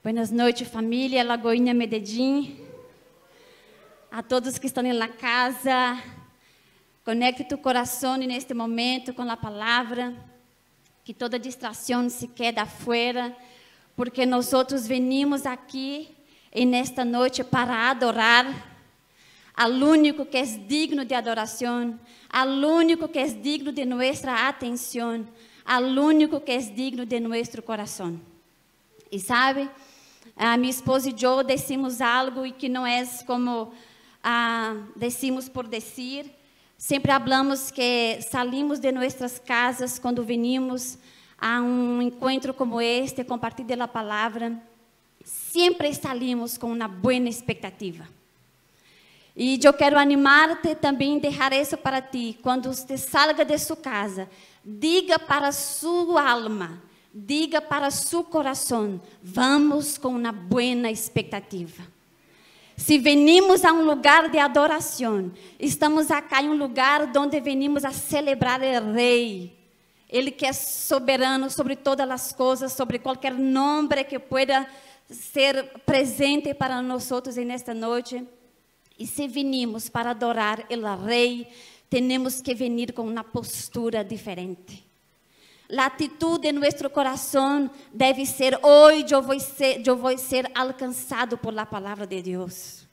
Buenas noites, família Lagoinha Medellín. A todos que estão na casa, conecte tu coração neste momento com a palavra, que toda distração se quede afuera, porque nós venimos aqui nesta noite para adorar ao único que é digno de adoração, ao único que é digno de nossa atenção, ao único que é digno de nosso coração. E sabe, a minha esposa e eu decimos algo e que não é como decimos por dizer. Sempre falamos que salimos de nossas casas quando venimos a encontro como este, compartilhar a palavra. Sempre salimos com uma boa expectativa. E eu quero animar-te também, deixar isso para ti. Quando você salga de sua casa, diga para sua alma, diga para seu coração, vamos com uma boa expectativa. Se venimos a lugar de adoração, estamos acá em lugar onde venimos a celebrar o Rei. Ele que é soberano sobre todas as coisas, sobre qualquer nome que pueda ser presente para nós nesta noite. E se venimos para adorar o Rei, temos que venir com uma postura diferente. A atitude de nosso coração deve ser: hoje eu vou ser alcançado por la palavra de Deus.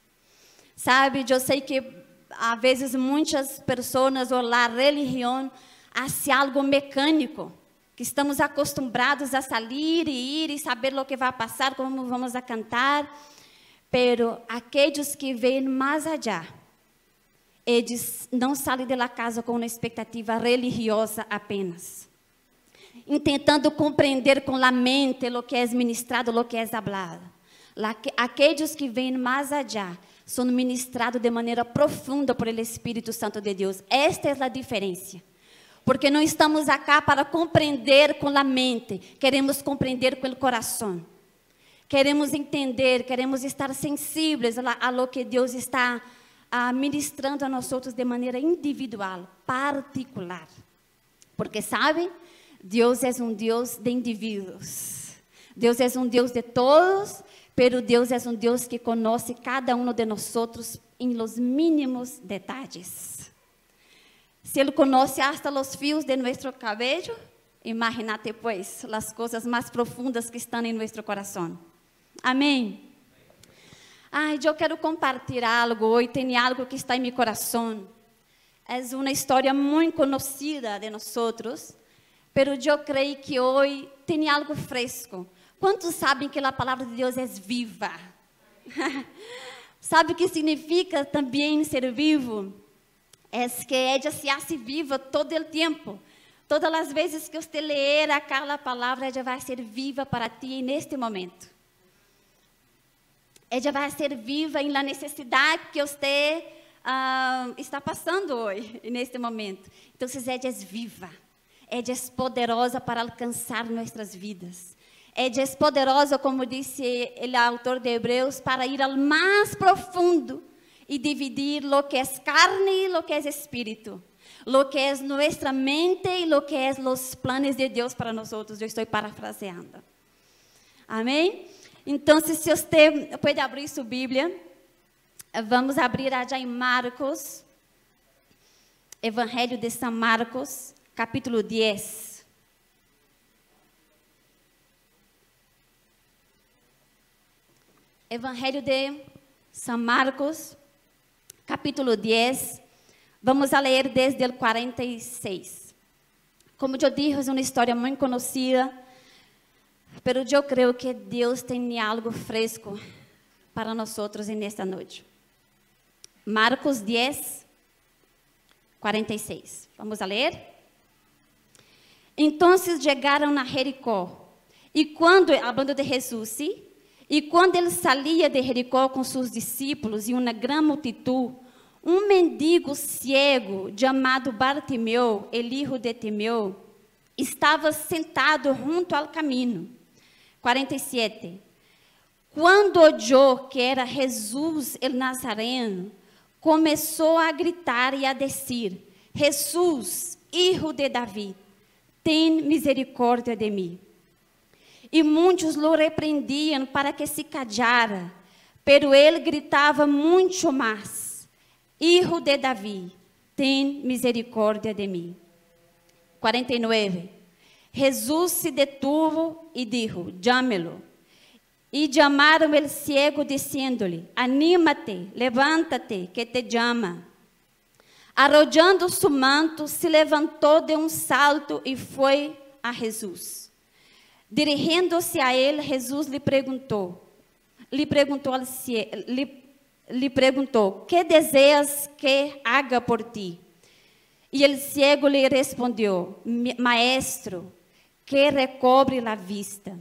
Sabe, eu sei que às vezes muitas pessoas ou a religião hace algo mecânico, que estamos acostumados a sair e ir e saber o que vai passar, como vamos a cantar. Pero aqueles que veem mais allá, eles não saem da casa com uma expectativa religiosa apenas, tentando compreender com a mente o que é ministrado, o que é hablado. Aqueles que veem mais allá são ministrados de maneira profunda por el Espírito Santo de Deus. Esta é a diferença. Porque não estamos acá para compreender com a mente, queremos compreender com o coração. Queremos entender, queremos estar sensíveis a lo que Deus está ministrando a nós de maneira individual, particular. Porque, sabe, Deus é Deus de indivíduos. Deus é Deus de todos, pero Deus é Deus que conhece cada de nós em los mínimos detalhes. Se Ele conhece hasta los fios de nosso cabelo, imagínate, pues, as coisas mais profundas que estão em nosso coração. Amém? Eu quero compartilhar algo hoje, tem algo que está em meu coração. É uma história muito conhecida de nós, mas eu creio que hoje tem algo fresco. Quantos sabem que a palavra de Deus é viva? Sabe o que significa também ser vivo? É que ela se hace viva todo o tempo. Todas as vezes que você ler aquela palavra, ela vai ser viva para ti neste momento. Ela vai ser viva na necessidade que você está passando hoje, neste momento. Então, ela é viva. Ela é poderosa para alcançar nossas vidas. Ela é poderosa, como disse o autor de Hebreus, para ir ao mais profundo e dividir lo que é carne e lo que é espírito, lo que é nossa mente e lo que é os planos de Deus para nós. Eu estou parafraseando. Amém? Então, se você pode abrir sua Bíblia, vamos abrir já em Marcos, Evangelho de São Marcos, capítulo 10. Evangelho de São Marcos, capítulo 10, vamos a ler desde o 46. Como eu disse, é uma história muito conhecida, mas eu creio que Deus tem algo fresco para nós nesta noite. Marcos 10, 46. Vamos a ler? Então chegaram a Jericó, e quando, falando de Jesus, sim? E quando ele saía de Jericó com seus discípulos e uma grande multitud, um mendigo cego chamado Bartimeu, filho de Timeu, estava sentado junto ao caminho. 47. Quando olhou que era Jesus el Nazareno, começou a gritar e a dizer: Jesus, Hijo de Davi, tem misericórdia de mim. e muitos lo repreendiam para que se callara. Pero ele gritava muito mais: Hijo de Davi, tem misericórdia de mim. 49. Jesus se detuvo e dijo: Llámelo. E chamaram el ciego, dizendo-lhe: Anímate, levanta-te, que te chama. Arrojando su manto, se levantou de um salto e foi a Jesus. Dirigindo-se a ele, Jesus lhe perguntou, que desejas que haga por ti? E o ciego lhe respondeu: Maestro, que recobre a vista.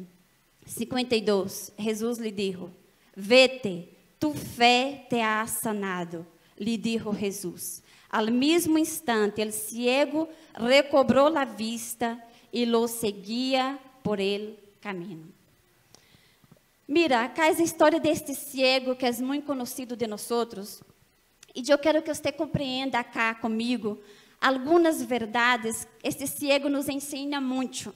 52. Jesus lhe disse: Vete, tu fé te ha sanado. Lhe dijo Jesus. Al mesmo instante, o ciego recobrou a vista e lo seguia por el caminho. Mira, acá é a história deste ciego que é muito conhecido de nós. E eu quero que você compreenda acá comigo algumas verdades. Este ciego nos ensina muito.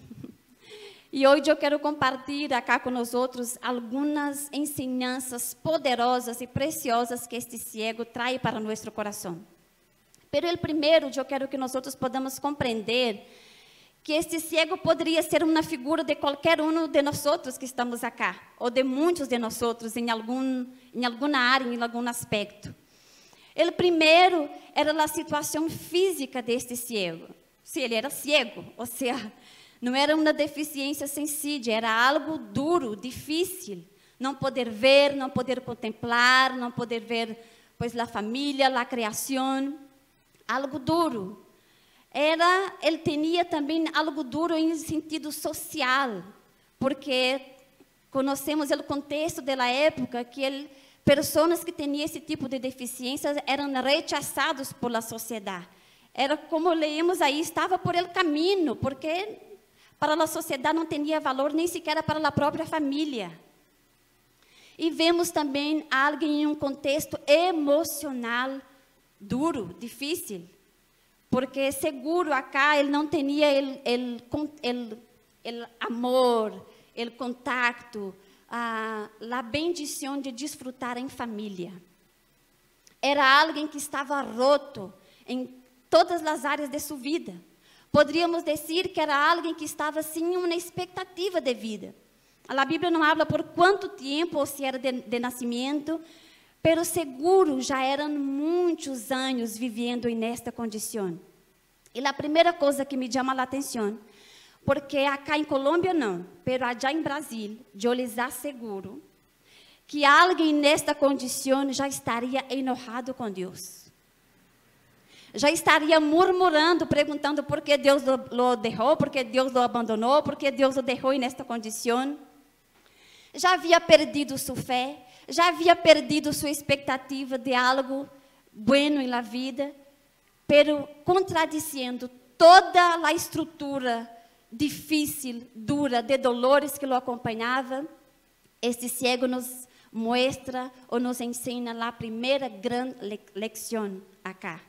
E hoje eu quero compartilhar acá com nós algumas ensinanças poderosas e preciosas que este ciego traz para nosso coração. Pero o primeiro, eu quero que nós podamos compreender que este ciego poderia ser uma figura de qualquer um de nós que estamos acá, ou de muitos de nós em alguma área, em algum aspecto. O primeiro era a situação física deste ciego. Se ele era ciego, ou seja, não era uma deficiência sensível, era algo duro, difícil. Não poder ver, não poder contemplar, não poder ver, pois, a família, a criação. Algo duro. Ele tinha também algo duro em sentido social, porque conhecemos o contexto da época que pessoas que tinham esse tipo de deficiência eram rechazados por a sociedade. Era como leímos aí, estava por el caminho, porque para a sociedade não tinha valor nem sequer para a própria família. E vemos também alguém em um contexto emocional duro, difícil, porque seguro acá ele não tinha o amor, o contato, a bendição de desfrutar em família. Era alguém que estava roto em todas as áreas de sua vida. Poderíamos dizer que era alguém que estava sem uma expectativa de vida. A Bíblia não habla por quanto tempo ou se era de nascimento, pero seguro já eram muitos anos vivendo nesta condição. E a primeira coisa que me chama a atenção, porque acá em Colômbia não, pero allá em Brasil, eu lhes asseguro que alguém nesta condição já estaria enojado com Deus. Já estaria murmurando, perguntando por que Deus lo deixou, por que Deus lo abandonou, por que Deus o deixou nesta condição. Já havia perdido sua fé, já havia perdido sua expectativa de algo bueno na vida, pero contradiciendo toda a estrutura difícil, dura, de dolores que lo acompanhava. Este ciego nos mostra ou nos ensina a primeira grande lição acá.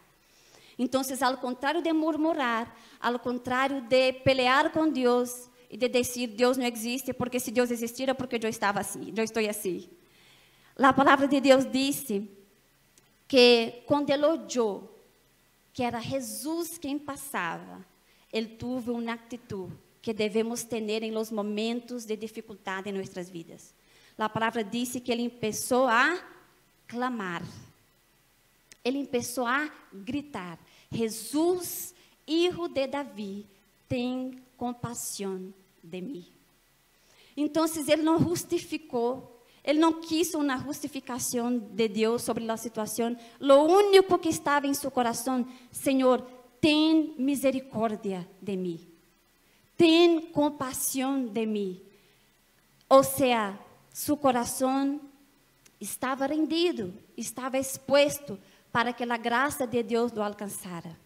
Então, ao contrário de murmurar, ao contrário de pelear com Deus e de dizer Deus não existe, porque se Deus existira, porque eu estava assim, eu estou assim. A palavra de Deus disse que quando ele olhou que era Jesus quem passava, ele teve uma atitude que devemos ter em los momentos de dificuldade em nossas vidas. A palavra disse que ele começou a clamar. Ele começou a gritar: Jesus, Hijo de Davi, tem compaixão de mim. Então, ele não justificou. Ele não quis uma justificação de Deus sobre a situação. Lo único que estava em seu coração: Senhor, tem misericórdia de mim. Tem compaixão de mim. Ou seja, seu coração estava rendido, estava exposto para que a graça de Deus lo alcançara.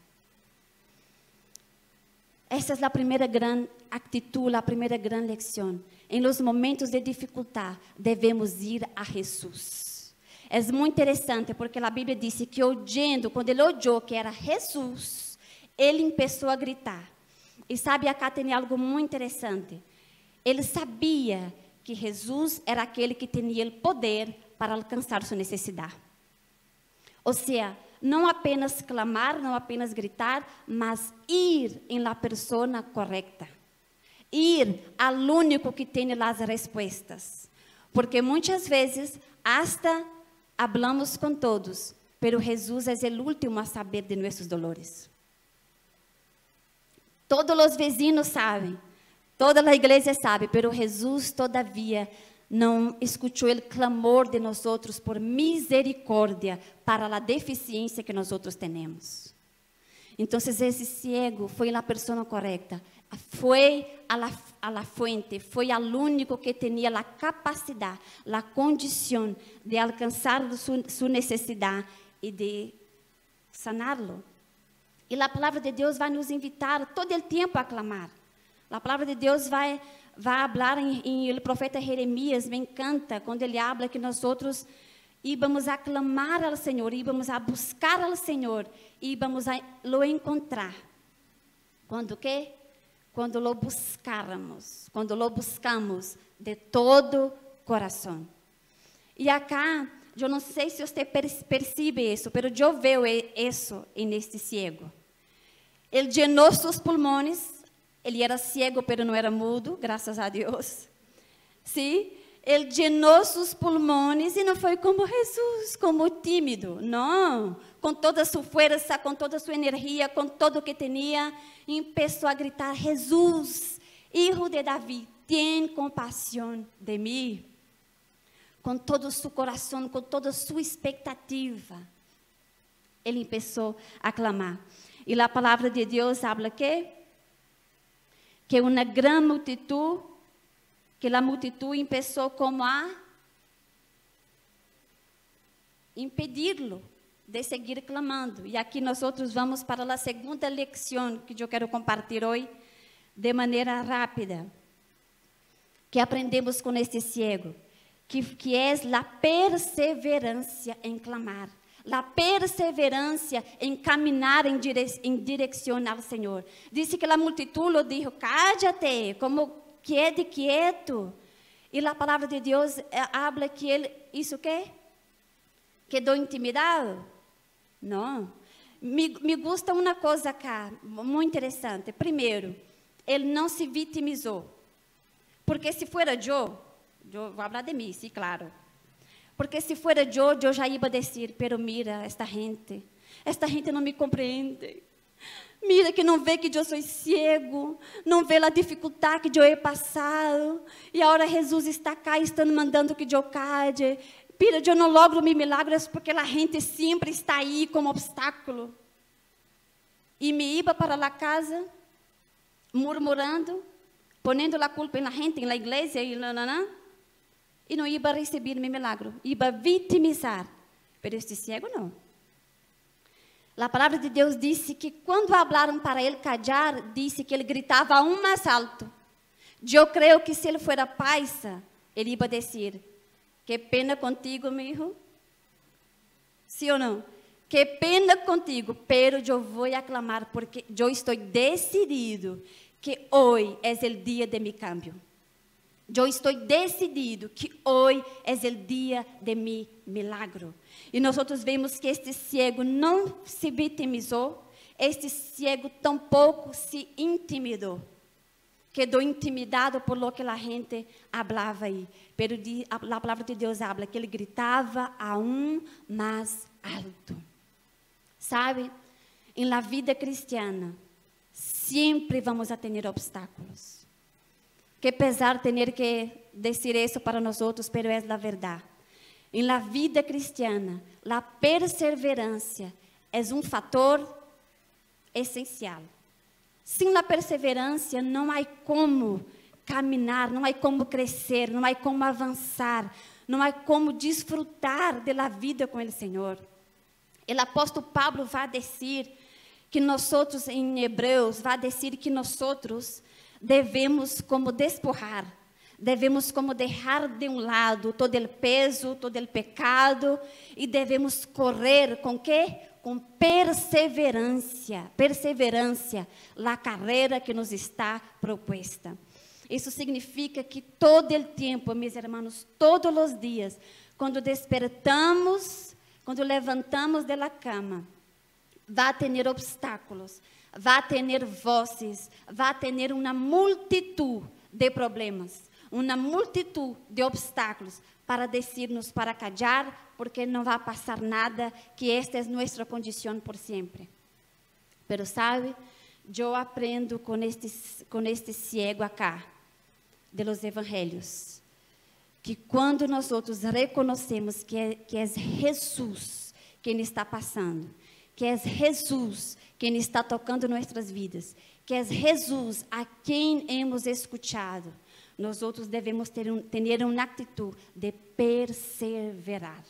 Essa é a primeira grande atitude, a primeira grande lição. Em los momentos de dificuldade, devemos ir a Jesus. É muito interessante, porque a Bíblia diz que quando ele olhou que era Jesus, ele começou a gritar. E sabe, acá tem algo muito interessante. Ele sabia que Jesus era aquele que tinha o poder para alcançar sua necessidade. Ou seja, não apenas clamar, não apenas gritar, mas ir em la persona correta. Ir ao único que tem as respostas. Porque muitas vezes, hasta hablamos com todos, pero Jesus é o último a saber de nossos dolores. Todos os vizinhos sabem, toda a igreja sabe, pero Jesus todavia não escutou o clamor de nós outros por misericórdia para a deficiência que nós outros temos. Então, esse cego foi a pessoa correta, foi a la fuente, foi ao único que tinha a capacidade, a condição de alcançar sua necessidade e de saná-lo. E a palavra de Deus vai nos invitar todo o tempo a clamar. A palavra de Deus vai falar em o profeta Jeremias, me encanta, quando ele habla que nós outros íbamos a clamar ao Senhor, íbamos a buscar ao Senhor, íbamos a lo encontrar. Quando quê? Quando lo buscáramos, quando lo buscamos de todo coração. E acá, eu não sei se você percebe isso, mas eu vejo isso neste cego. Ele llenou seus pulmões. Ele era cego, pero não era mudo, graças a Deus. Sim, ele llenou seus pulmões e não foi como Jesus, como tímido. Não, com toda sua força, com toda sua energia, com todo o que tinha, começou a gritar: Jesus, Hijo de Davi, tem compaixão de mim. Com todo o seu coração, com toda a sua expectativa, ele começou a clamar. E a palavra de Deus habla que uma grande multitud, que a multitud começou como a impedir-lo de seguir clamando. E aqui nós outros vamos para a segunda lição que eu quero compartilhar hoje, de maneira rápida, que aprendemos com este cego, que é a perseverança em clamar. A perseverança em caminhar em direção ao Senhor. Disse que a multitud lo dijo: cállate, como quede quieto. E a palavra de Deus habla que ele, isso quê? Quedou intimidado? Não. Me gusta uma coisa cá, muito interessante. Primeiro, ele não se vitimizou. Porque se fuera eu vou falar de mim, sim, claro. Porque se fuera eu já ia dizer: pero mira, esta gente não me compreende. Mira que não vê que eu sou cego, não vê a dificuldade que eu he passado. E agora Jesus está cá e está mandando que eu calle. Mira, eu não logro meus milagres porque a gente sempre está aí como obstáculo. E me iba para a casa, murmurando, ponendo a culpa na gente, na igreja e e não ia receber meu milagre, ia vitimizar. Mas este cego não. A palavra de Deus disse que quando falaram para ele callar, disse que ele gritava aún mais alto. Eu creio que se ele fosse paisa, ele ia dizer: que pena contigo, meu filho. Sim ou não? Que pena contigo, pero eu vou aclamar porque eu estou decidido que hoje é o dia de meu cambio. Eu estou decidido que hoje é o dia de meu milagro. E nós vemos que este cego não se vitimizou, este cego tampouco se intimidou. Quedou intimidado por lo que a gente falava aí. Pero a palavra de Deus habla que ele gritava aún mais alto. Sabe, em la vida cristiana, sempre vamos a ter obstáculos. Que pesar ter que dizer isso para nós outros, pero é a verdade. Em la vida cristiana, a perseverança é fator essencial. Sem a perseverança, não há como caminhar, não há como crescer, não há como avançar, não há como desfrutar da vida com o Senhor. O apóstolo Pablo vai dizer que nós outros, em Hebreus, vai dizer que nós outros devemos como despojar, devemos como deixar de lado todo o peso, todo o pecado e devemos correr com quê? Com perseverança, a carreira que nos está proposta. Isso significa que todo o tempo, meus irmãos, todos os dias, quando despertamos, quando levantamos da cama, vai ter obstáculos, vai ter vozes, vai ter uma multitud de problemas, uma multitud de obstáculos para dizer-nos para callar, porque não vai passar nada, que esta é nossa condição por sempre. Pero sabe, eu aprendo com este cego acá, de los evangelhos, que quando nós outros reconhecemos que é Jesus quem está passando, que é Jesus quem está tocando nossas vidas, que é Jesus a quem hemos escutado, nós outros devemos ter uma atitude de perseverar.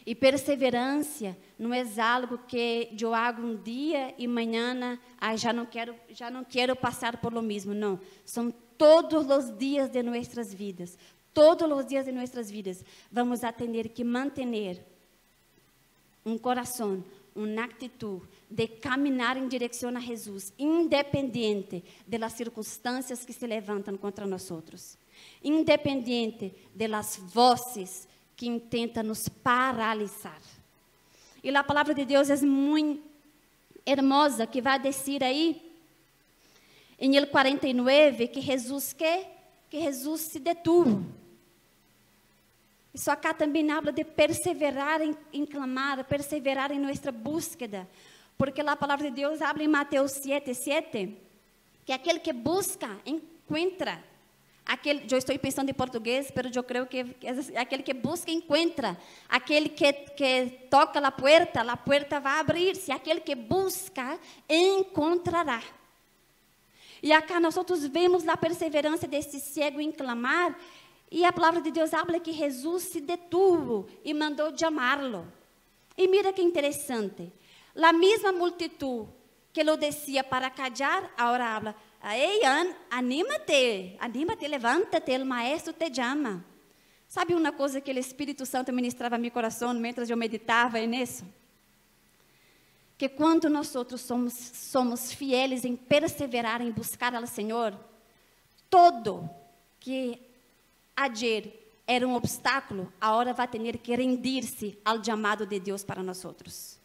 E perseverança não é algo que eu hago dia e amanhã já não quero passar por lo mesmo. Não, são todos os dias de nossas vidas. Todos os dias de nossas vidas vamos a ter que manter um coração, uma atitude de caminhar em direção a Jesus, independente das circunstâncias que se levantam contra nós outros, independente das vozes que intenta nos paralisar. E a palavra de Deus é muito hermosa, que vai dizer aí, em el 49, que Jesus se detuvo. Isso acá também habla de perseverar em clamar, perseverar em nossa búsqueda, porque a palavra de Deus habla em Mateus 7:7, que aquele que busca, encontra. Eu estou pensando em português, mas eu creio que aquele que busca, encontra. Aquele que toca a porta vai abrir-se. Aquele que busca, encontrará. E acá nós vemos a perseverança desse cego em clamar, e a palavra de Deus habla que Jesus se detuvo e mandou chamá-lo. E mira que interessante, a mesma multitud que lo decía para callar, agora habla: ei, anímate, levanta-te, o maestro te chama. Sabe uma coisa que o Espírito Santo ministrava meu coração, mientras eu meditava nisso? Que quando nós somos fieles em perseverar, em buscar ao Senhor, todo que ayer era um obstáculo, agora vai ter que rendir-se ao chamado de Deus para nós outros.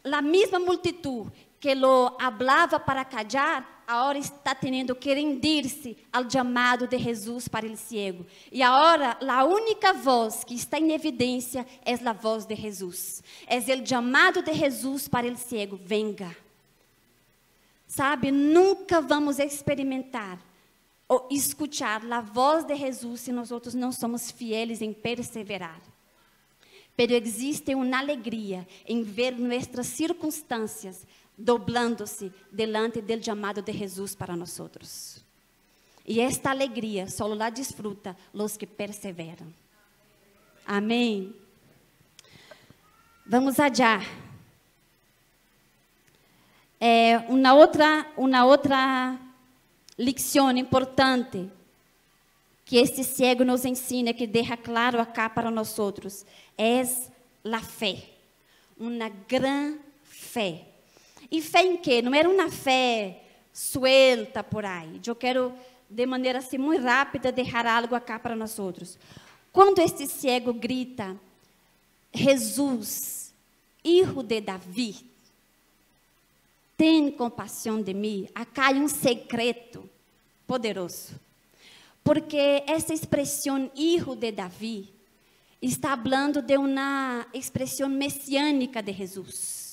A mesma multitud que lo hablava para callar, agora está tendo que rendir-se ao chamado de Jesus para o cego. E agora, a única voz que está em evidência é a voz de Jesus. É o chamado de Jesus para o cego: venga. Sabe, nunca vamos experimentar ou escuchar a voz de Jesus se nós outros não somos fieles em perseverar. Pero existe uma alegria em ver nossas circunstâncias doblando-se delante do chamado de Jesus para nós outros. E esta alegria só la disfruta os que perseveram. Amém. Vamos allá. Uma outra lição importante que este cego nos ensina, que deixa claro acá para nós outros, é a fé. Uma grande fé. E fé em quê? Não era uma fé suelta por aí. Eu quero, de maneira assim muito rápida, deixar algo acá para nós outros. Quando este cego grita: Jesus, Hijo de Davi, tem compaixão de mim, acá há um secreto poderoso. Porque essa expressão Hijo de Davi está falando de uma expressão messiânica de Jesus.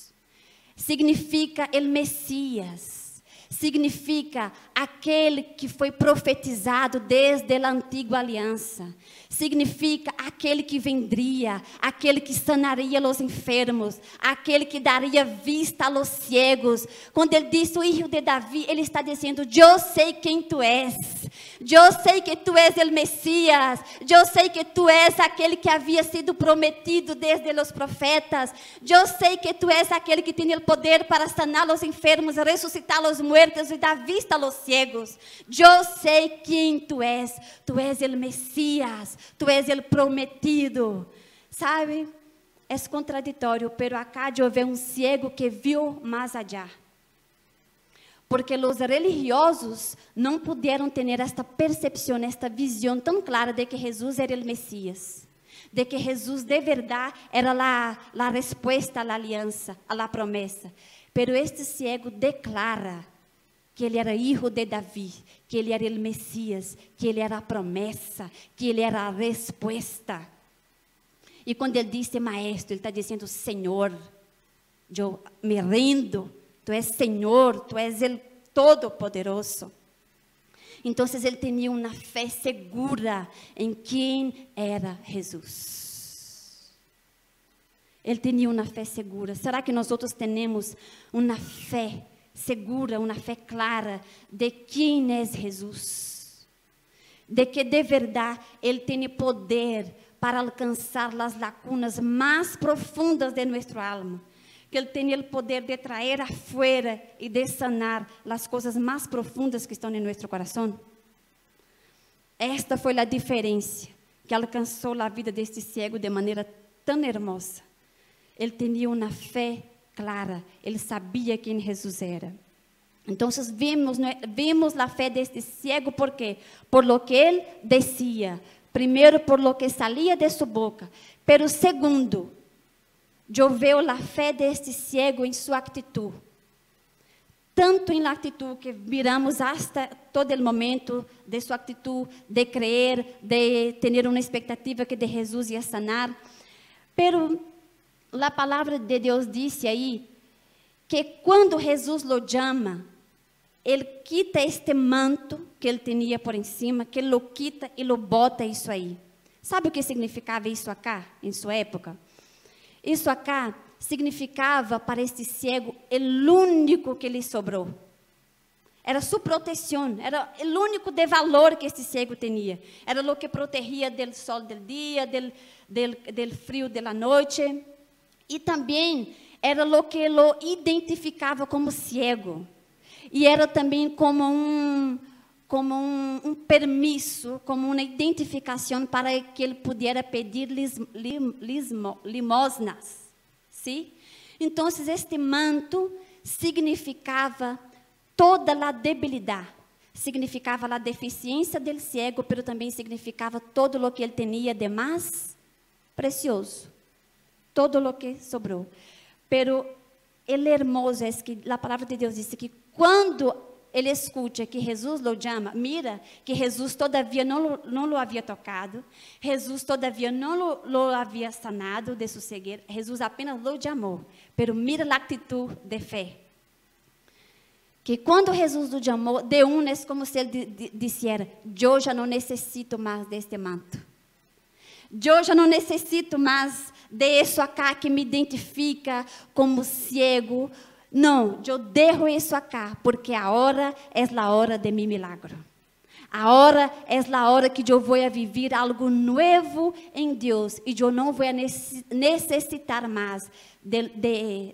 Significa el Messias, significa aquele que foi profetizado desde a antiga aliança, significa aquele que vendria, aquele que sanaria os enfermos, aquele que daria vista aos cegos. Quando ele diz o Hijo de Davi, ele está dizendo: eu sei quem tu és, eu sei que tu és o Messias, eu sei que tu és aquele que havia sido prometido desde os profetas, eu sei que tu és aquele que tem o poder para sanar os enfermos, ressuscitar os mortos e dar vista aos cegos. Eu sei quem tu és o Messias, tu és o prometido. Sabe, é contraditório, pero acá eu vejo um cego que viu mais allá. porque os religiosos não puderam ter esta percepção, esta visão tão clara de que Jesus era o Messias, de que Jesus de verdade era a resposta à aliança, à promessa. Pero este ciego declara que ele era filho de Davi, que ele era o Messias, que ele era a promessa, que ele era a resposta. E quando ele disse maestro, ele está dizendo Senhor, eu me rendo, tu és Senhor, tu és o Todo-Poderoso. Então ele tinha uma fé segura em quem era Jesus. Ele tinha uma fé segura. Será que nós outros temos uma fé segura, uma fé clara de quem é Jesus? De que de verdade Ele tem poder para alcançar as lacunas mais profundas de nossa alma. Que Ele tem o poder de trazer afuera e de sanar as coisas mais profundas que estão em nosso coração. Esta foi a diferença que alcançou a vida deste cego de maneira tão hermosa. Ele tinha uma fé clara, ele sabia quem Jesus era. Então, vimos a fé deste cego, ¿por quê? Por lo que ele dizia. Primeiro, por lo que saía de sua boca. Pero segundo, eu vejo a fé deste cego em sua atitude. Tanto em la atitude que miramos hasta todo o momento de sua atitude, de crer, de ter uma expectativa que de Jesus ia sanar. Pero a palavra de Deus disse aí que quando Jesus lo chama, ele quita este manto que ele tinha por em cima, que ele lo quita e lo bota isso aí. Sabe o que significava isso acá, em sua época? Isso acá significava para este cego o único que lhe sobrou. Era sua proteção, era o único de valor que este cego tinha. Era o que protegia do sol do dia, do frio da noite. E também era o que lo identificava como cego. E era também como um permisso, como uma identificação para que ele pudesse pedir limosnas. ¿Sí? Então, este manto significava toda a debilidade, significava a deficiência do cego, mas também significava todo o que ele tinha de mais precioso, todo o que sobrou. Pero el hermoso é que a palavra de Deus diz que quando ele escuta que Jesus lo chama, mira que Jesus todavia não lo havia tocado, Jesus todavia não lo havia sanado de sua cegueira, Jesus apenas lo chamou, pero mira a atitude de fé. Que quando Jesus lo chamou, de é como se ele dissera, eu já não necessito mais deste manto, eu já não necessito mais de isso acá que me identifica como cego. Não, eu dejo isso acá, porque a hora é a hora de mi milagro. A hora é a hora que eu vou a viver algo novo em Deus, e eu não vou a necessitar mais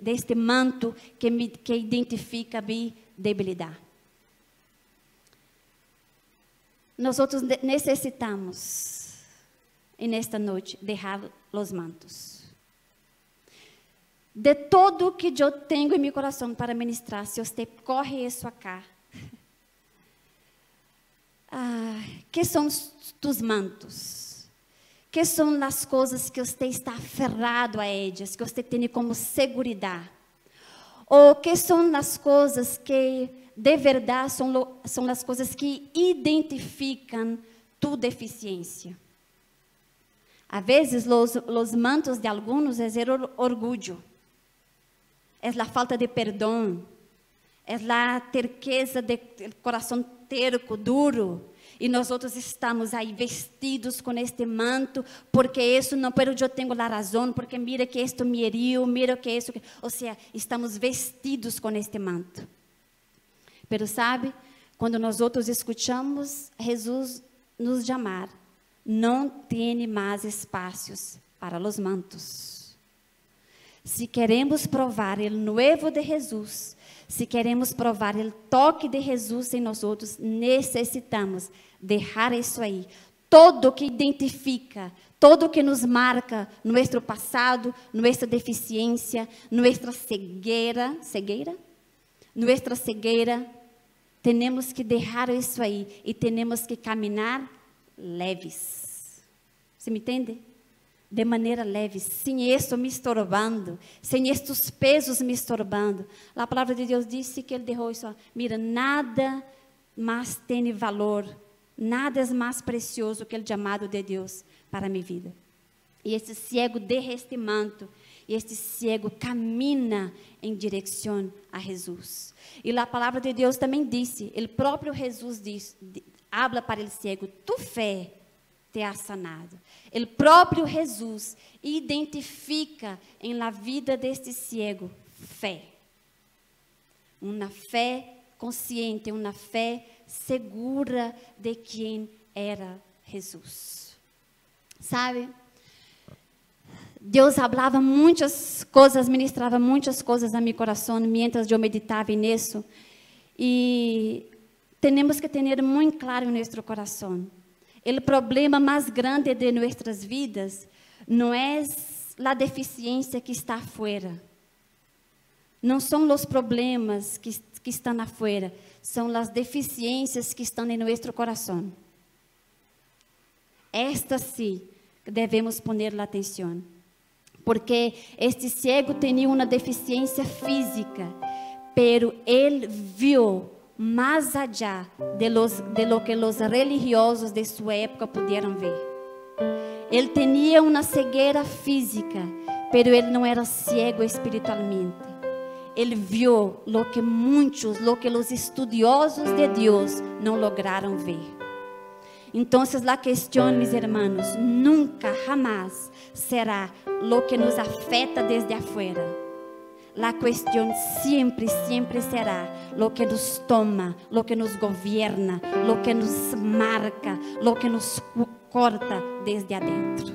deste manto que identifica a minha debilidade. Nós necessitamos, nesta noite, deixar os mantos. De todo que eu tenho em meu coração para ministrar, se você corre isso acá, que são tus mantos? Que são as coisas que você está aferrado a elas, que você tem como seguridade? Ou que são as coisas que de verdade são as coisas que identificam tu deficiência? A vezes, os mantos de alguns é o orgulho. É a falta de perdão, é a terqueza de coração terco, duro, e nós outros estamos aí vestidos com este manto, porque isso não, pero eu tenho a razão, porque mira que isto me heriu, mira que isso, ou seja, estamos vestidos com este manto. Pero sabe, quando nós outros escutamos Jesus nos chamar, não tem mais espaços para os mantos. Se queremos provar o novo de Jesus, se queremos provar o toque de Jesus em nós outros, necessitamos deixar isso aí. Todo que identifica, todo que nos marca nosso passado, nossa deficiência, nossa cegueira, nossa cegueira, Temos que deixar isso aí e temos que caminhar leves. Você me entende? De maneira leve, sem isso me estorbando, sem estes pesos me estorbando. A palavra de Deus disse que Ele deixou isso. Mira, nada mais tem valor, nada é mais precioso que o chamado de Deus para a minha vida. E esse cego derra este manto, e este cego camina em direção a Jesus. E a palavra de Deus também disse, o próprio Jesus disse, habla para o cego, tu fé te ha sanado. O próprio Jesus identifica em la vida deste cego fé. Uma fé consciente, uma fé segura de quem era Jesus. Sabe? Deus falava muitas coisas, ministrava muitas coisas a meu coração, mientras eu meditava nisso. E temos que ter muito claro em nosso coração. O problema mais grande de nossas vidas não é a deficiência que está afuera. Não são os problemas que estão afuera, são as deficiências que estão em nosso coração. Estas sim devemos poner atenção. Porque este cego tinha uma deficiência física, pero ele viu mais allá de lo que os religiosos de sua época puderam ver. Ele tinha uma cegueira física, pero ele não era cego espiritualmente. Ele viu lo que os estudiosos de Deus não lograram ver. Então, a questão, meus irmãos, nunca, jamás será lo que nos afeta desde afuera. A questão sempre será lo que nos toma, lo que nos governa, lo que nos marca, lo que nos corta desde adentro.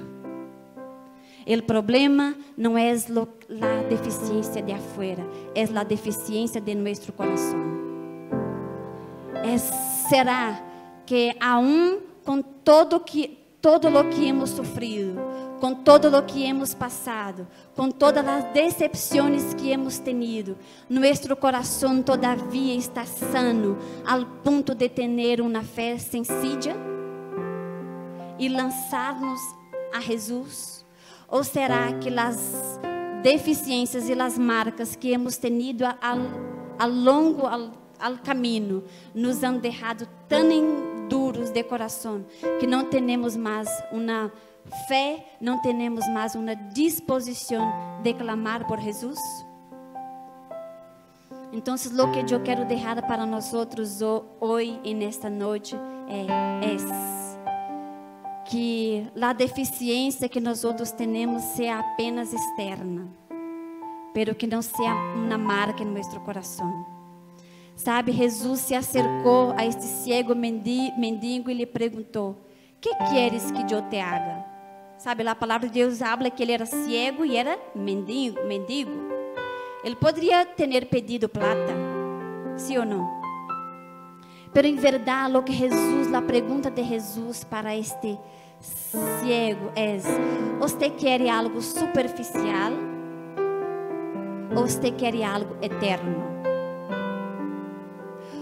O problema não é a deficiência de afuera, é a deficiência de nosso coração. Será que aún com todo o que hemos sofrido, com todo o que hemos passado, com todas as decepções que hemos tenido, nosso coração todavia está sano ao ponto de ter uma fé sencilla e lançar-nos a Jesus? Ou será que as deficiências e as marcas que hemos tenido ao longo ao caminho nos han deixado tão duros de coração que não temos mais uma fé, não temos mais uma disposição de clamar por Jesus? Então, o que eu quero deixar para nós hoje e nesta noite é que a deficiência que nós temos seja apenas externa, pero que não seja uma marca em nosso coração. Sabe, Jesus se acercou a este cego mendigo e lhe perguntou: "Que queres que eu te haga?" Sabe, a palavra de Deus habla que ele era cego e era mendigo. Ele poderia ter pedido plata, sim ou não? Pero em verdade, lo que Jesus, a pergunta de Jesus para este cego é: "Você quer algo superficial ou você quer algo eterno?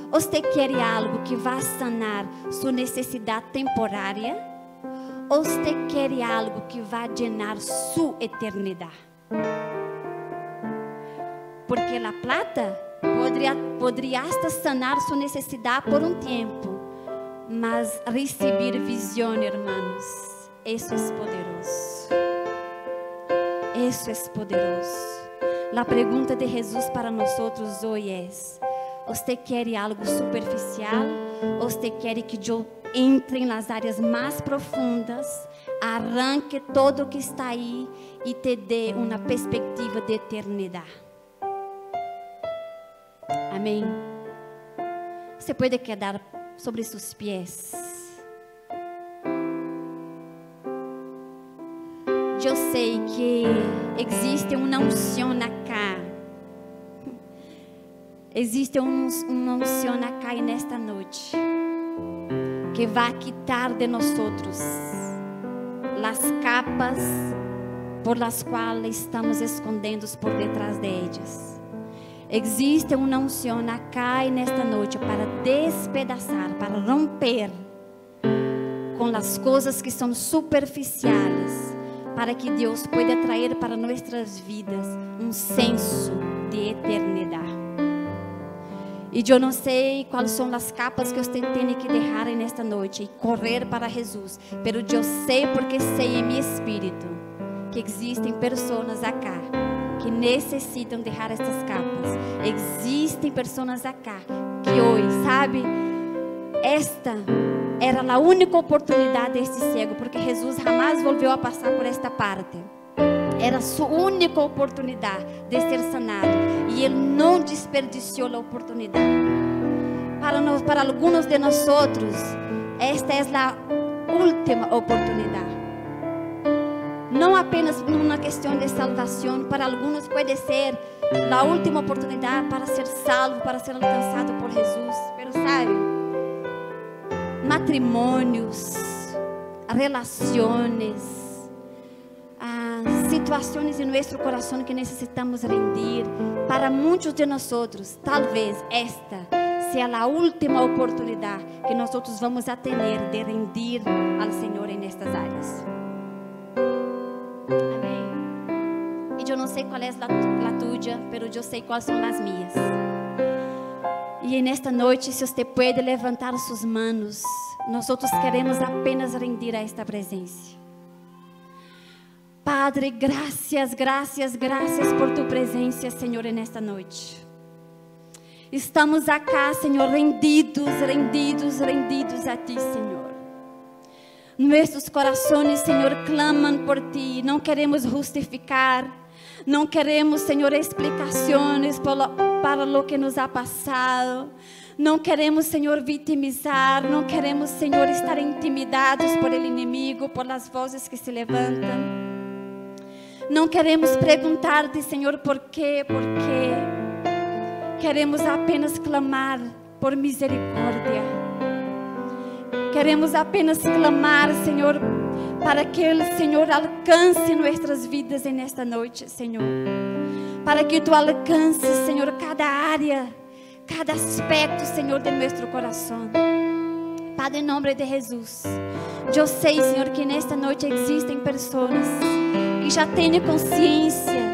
Você quer algo que vai sanar sua necessidade temporária? Ou você quer algo que vai llenar sua eternidade?" Porque a plata poderia hasta sanar sua necessidade por um tempo, mas receber visão, irmãos, isso é poderoso. Isso é poderoso. A pergunta de Jesus para nós hoje é: você quer algo superficial ou você quer que eu entre nas áreas mais profundas, arranque todo o que está aí e te dê uma perspectiva de eternidade? Amém? Você pode quedar sobre seus pés. Eu sei que existe uma unção acá. Existe uma unção acá nesta noite que vai quitar de nós as capas por las quais estamos escondendo por detrás de elas. Existe uma unção acá e nesta noite para despedaçar, para romper com as coisas que são superficiais, para que Deus pueda trazer para nossas vidas um senso de eternidade. E eu não sei quais são as capas que você tem que deixar nesta noite e correr para Jesus, mas eu sei porque sei em meu espírito que existem pessoas acá que necessitam deixar estas capas. Existem pessoas acá que hoje, sabe, esta era a única oportunidade deste cego, porque Jesus jamais voltou a passar por esta parte. Era sua única oportunidade de ser sanado e ele não desperdiciou a oportunidade. Para alguns de nós, esta é a última oportunidade. Não apenas numa questão de salvação, para alguns pode ser a última oportunidade para ser salvo, para ser alcançado por Jesus. Mas sabe, matrimônios, relações, situações em nosso coração que necessitamos rendir. Para muitos de nós, talvez esta seja a última oportunidade que nós vamos a ter de rendir ao Senhor em estas áreas. Amém. E eu não sei qual é a tua, mas eu sei quais são as minhas. E nesta noite, se você pode levantar suas mãos, nós queremos apenas rendir a esta presença. Padre, graças, graças, graças por tu presença, Senhor, nesta noite. Estamos acá, Senhor, rendidos, rendidos, rendidos a ti, Senhor. Nossos corações, Senhor, clamam por ti. Não queremos justificar, não queremos, Senhor, explicações para o que nos ha passado. Não queremos, Senhor, vitimizar. Não queremos, Senhor, estar intimidados por el inimigo, por as vozes que se levantam. Não queremos perguntar-te, Senhor, por quê, porque queremos apenas clamar por misericórdia. Queremos apenas clamar, Senhor, para que o Senhor alcance nossas vidas nesta noite, Senhor. Para que tu alcances, Senhor, cada área, cada aspecto, Senhor, de nosso coração. Padre, em nome de Jesus, eu sei, Senhor, que nesta noite existem pessoas que já têm consciência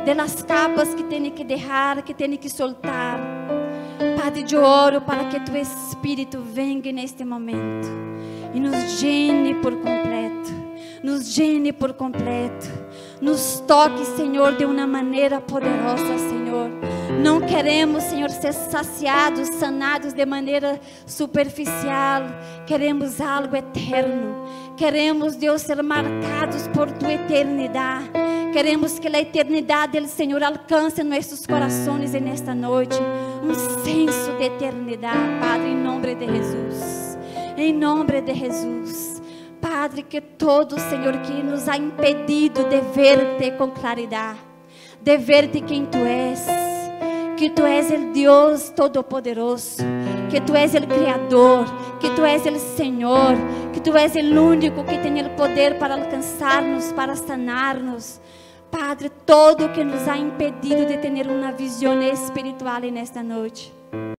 das capas que têm que deixar, que têm que soltar. Padre, eu oro para que tu Espírito venha neste momento e nos llene por completo, nos llene por completo, nos toque, Senhor, de uma maneira poderosa, Senhor. Não queremos, Senhor, ser saciados, sanados de maneira superficial. Queremos algo eterno. Queremos, Deus, ser marcados por tua eternidade. Queremos que a eternidade do Senhor alcance nossos corações nesta noite. Um senso de eternidade, Padre, em nome de Jesus. Em nome de Jesus. Padre, que todo, Senhor, que nos ha impedido de ver-te com claridade, de ver-te quem tu és, que tu és o Deus Todo-Poderoso, que tu és o Criador, que tu és o Senhor, que tu és o único que tem o poder para alcançar-nos, para sanar-nos. Padre, todo que nos ha impedido de ter uma visão espiritual nesta noite,